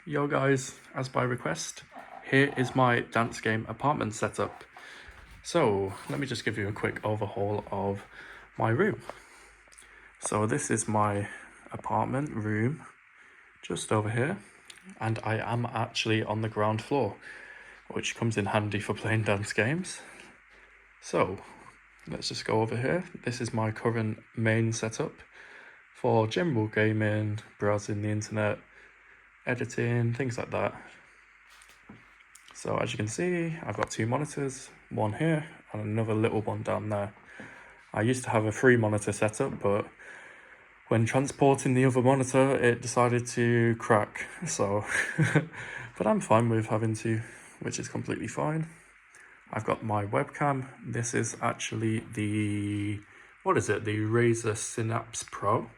Yo guys, as by request, here is my dance game apartment setup. So let me just give you a quick overhaul of my room. So this is my apartment room just over here, and I am actually on the ground floor, which comes in handy for playing dance games. So let's just go over here. This is my current main setup for general gaming, browsing the internet, editing, things like that. So as you can see, I've got two monitors, one here and another little one down there. I used to have a 3-monitor setup, but when transporting the other monitor, it decided to crack. So, but I'm fine with having to, which is completely fine. I've got my webcam. This is actually the Razer Synapse Pro,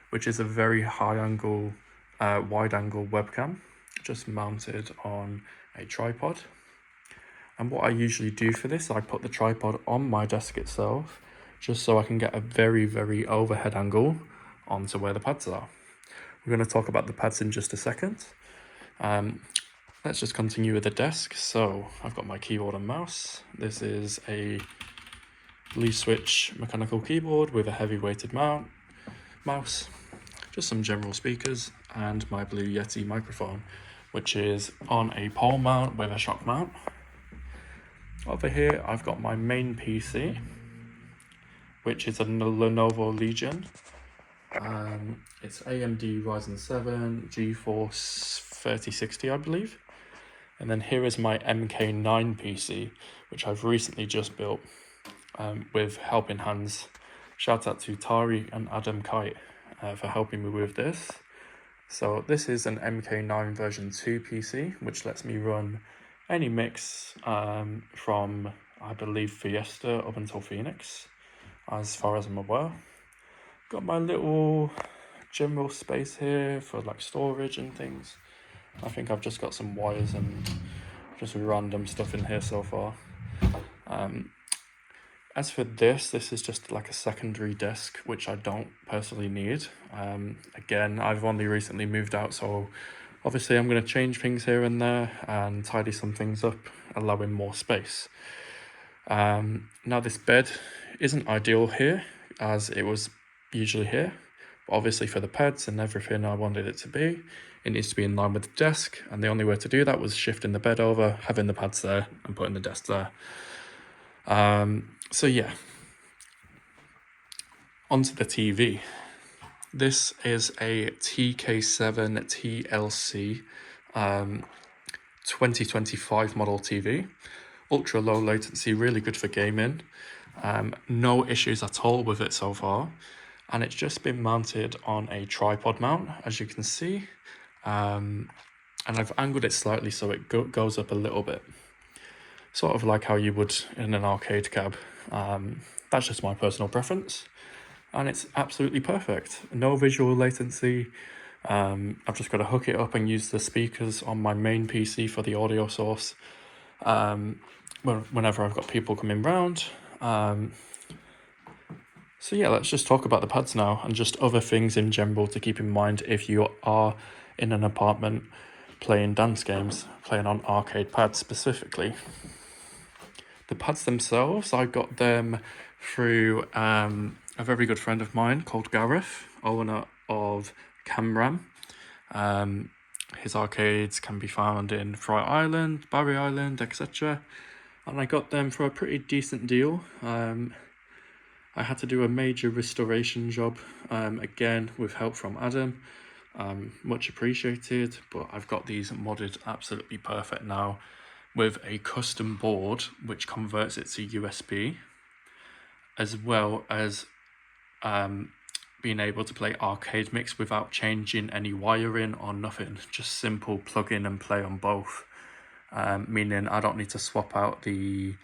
which is a very high angle, wide angle webcam, just mounted on a tripod. And what I usually do for this, I put the tripod on my desk itself, just so I can get a very overhead angle onto where the pads are. We're going to talk about the pads in just a second. Let's just continue with the desk. So I've got my keyboard and mouse. This is a leaf switch mechanical keyboard with a heavy weighted mouse, just some general speakers, and my Blue Yeti microphone, which is on a pole mount with a shock mount. Over here I've got my main PC, which is a Lenovo Legion. It's AMD Ryzen 7 GeForce 3060, I believe. And then here is my MK9 PC, which I've recently just built with helping hands. Shout out to Tari and Adam Kite for helping me with this. So this is an MK9 version 2 PC, which lets me run any mix from, I believe, Fiesta up until Phoenix, as far as I'm aware. Got my little general space here for like storage and things. I think I've just got some wires and just random stuff in here so far. As for this is just like a secondary desk, which I don't personally need. Again, I've only recently moved out, so obviously I'm going to change things here and there and tidy some things up, allowing more space. Now this bed isn't ideal here, as it was usually here. But obviously for the pads and everything I wanted it to be, it needs to be in line with the desk, and the only way to do that was shifting the bed over, having the pads there, and putting the desk there. So yeah, onto the TV. This is a TK7 TLC 2025 model TV. Ultra low latency, really good for gaming. No issues at all with it so far. And it's just been mounted on a tripod mount, as you can see. And I've angled it slightly so it goes up a little bit. Sort of like how you would in an arcade cab. That's just my personal preference. And it's absolutely perfect. No visual latency. I've just got to hook it up and use the speakers on my main PC for the audio source. Whenever I've got people coming round. So yeah, let's just talk about the pads now and just other things in general to keep in mind if you are in an apartment playing dance games, playing on arcade pads specifically. The pads themselves, I got them through a very good friend of mine called Gareth, owner of Camram. His arcades can be found in Fry Island, Barry Island, etc. And I got them for a pretty decent deal. I had to do a major restoration job, again with help from Adam. Much appreciated, but I've got these modded absolutely perfect now with a custom board which converts it to USB, as well as being able to play arcade mix without changing any wiring or nothing, just simple plug in and play on both, meaning I don't need to swap out the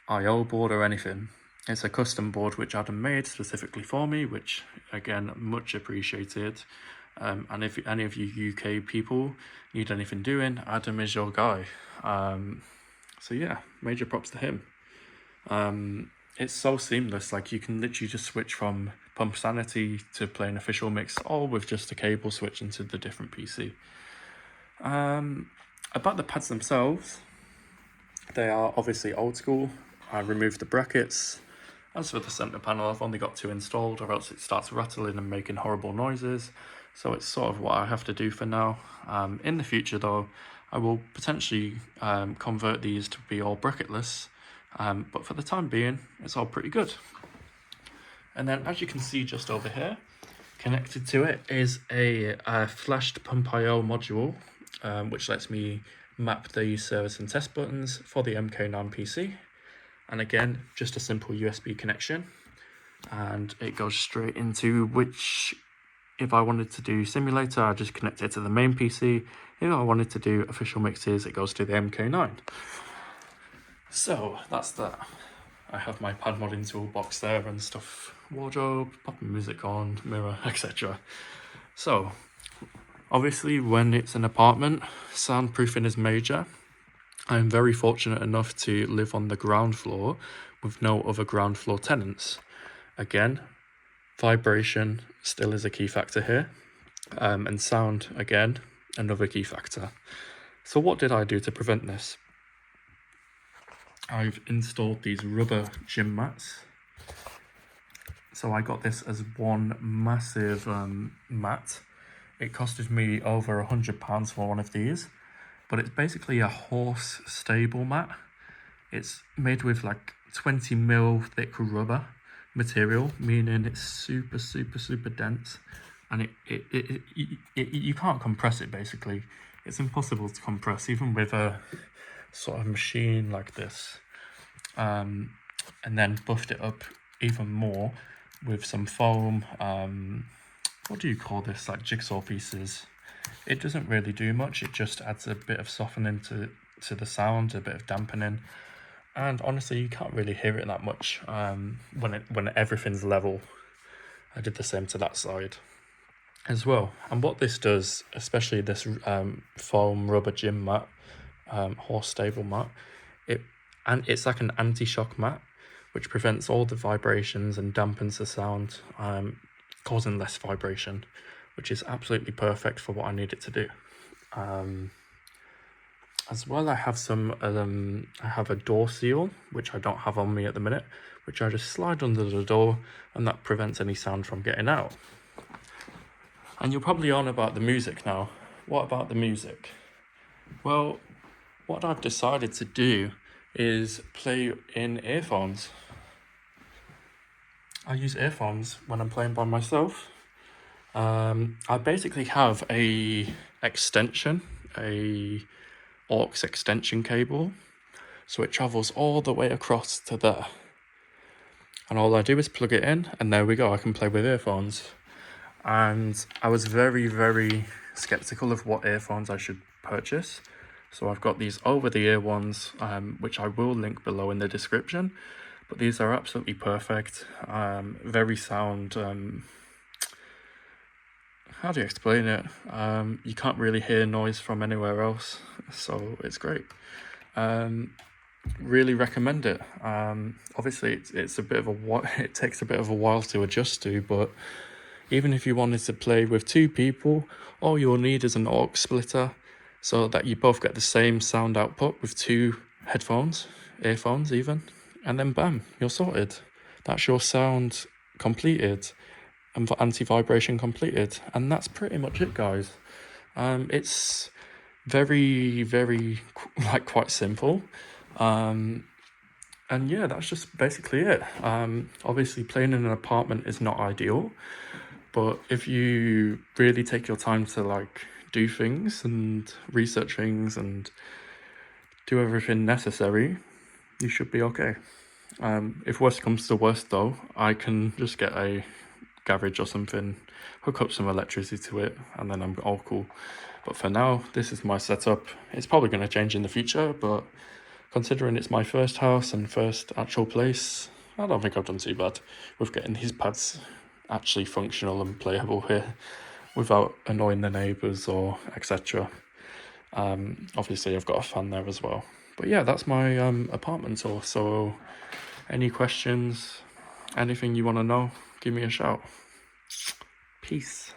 IO board or anything. It's a custom board which Adam made specifically for me, which again, much appreciated. And if any of you UK people need anything doing, Adam is your guy. So yeah, major props to him. It's so seamless, like you can literally just switch from Pump Sanity to playing official mix, all with just a cable switch into the different PC. About the pads themselves, they are obviously old school. I removed the brackets. As for the centre panel, I've only got 2 installed, or else it starts rattling and making horrible noises. So it's sort of what I have to do for now. In the future though, I will potentially convert these to be all bracketless. But for the time being, it's all pretty good. And then as you can see just over here, connected to it is a flashed Pump.io module, which lets me map the service and test buttons for the MK9 PC. And again, just a simple USB connection. And it goes straight into which, if I wanted to do simulator, I just connect it to the main PC. If I wanted to do official mixes, it goes to the MK9. So that's that. I have my pad modding toolbox there and stuff, wardrobe, popping music on, mirror, etc. So, obviously when it's an apartment, soundproofing is major. I'm very fortunate enough to live on the ground floor with no other ground floor tenants. Again, vibration still is a key factor here, and sound, again, another key factor. So what did I do to prevent this? I've installed these rubber gym mats. So I got this as one massive mat. It costed me over £100 for one of these, but it's basically a horse stable mat. It's made with like 20mm thick rubber material, meaning it's super dense, and you can't compress it. Basically, it's impossible to compress even with a sort of machine like this. And then buffed it up even more with some foam. What do you call this? Like jigsaw pieces. It doesn't really do much. It just adds a bit of softening to the sound, a bit of dampening. And honestly, you can't really hear it that much when everything's level. I did the same to that side as well. And what this does, especially this foam rubber gym mat, horse stable mat, it's like an anti-shock mat, which prevents all the vibrations and dampens the sound, causing less vibration, which is absolutely perfect for what I need it to do. As well, I have I have a door seal, which I don't have on me at the minute, which I just slide under the door, and that prevents any sound from getting out. And you're probably on about the music now. What about the music? Well, what I've decided to do is play in earphones. I use earphones when I'm playing by myself. I basically have a aux extension cable, so it travels all the way across to there. And all I do is plug it in, and there we go, I can play with earphones. And I was very skeptical of what earphones I should purchase. So I've got these over-the-ear ones, which I will link below in the description. But these are absolutely perfect, very sound. How do you explain it? You can't really hear noise from anywhere else, so it's great. Really recommend it. Obviously, it's a bit of it takes a bit of a while to adjust to, but even if you wanted to play with 2 people, all you'll need is an aux splitter, so that you both get the same sound output with 2 earphones even, and then bam, you're sorted. That's your sound completed, and for anti-vibration completed, and that's pretty much it, guys. It's very quite simple, and yeah, that's just basically it. Obviously playing in an apartment is not ideal, but if you really take your time to do things and research things and do everything necessary, you should be okay. If worst comes to worst though, I can just get a garage or something, hook up some electricity to it, and then I'm all cool. But for now, this is my setup. It's probably going to change in the future, but considering it's my first house and first actual place, I don't think I've done too bad with getting these pads actually functional and playable here without annoying the neighbours or etc. Obviously I've got a fan there as well. But yeah, that's my apartment tour. So any questions, anything you want to know, give me a shout. Peace.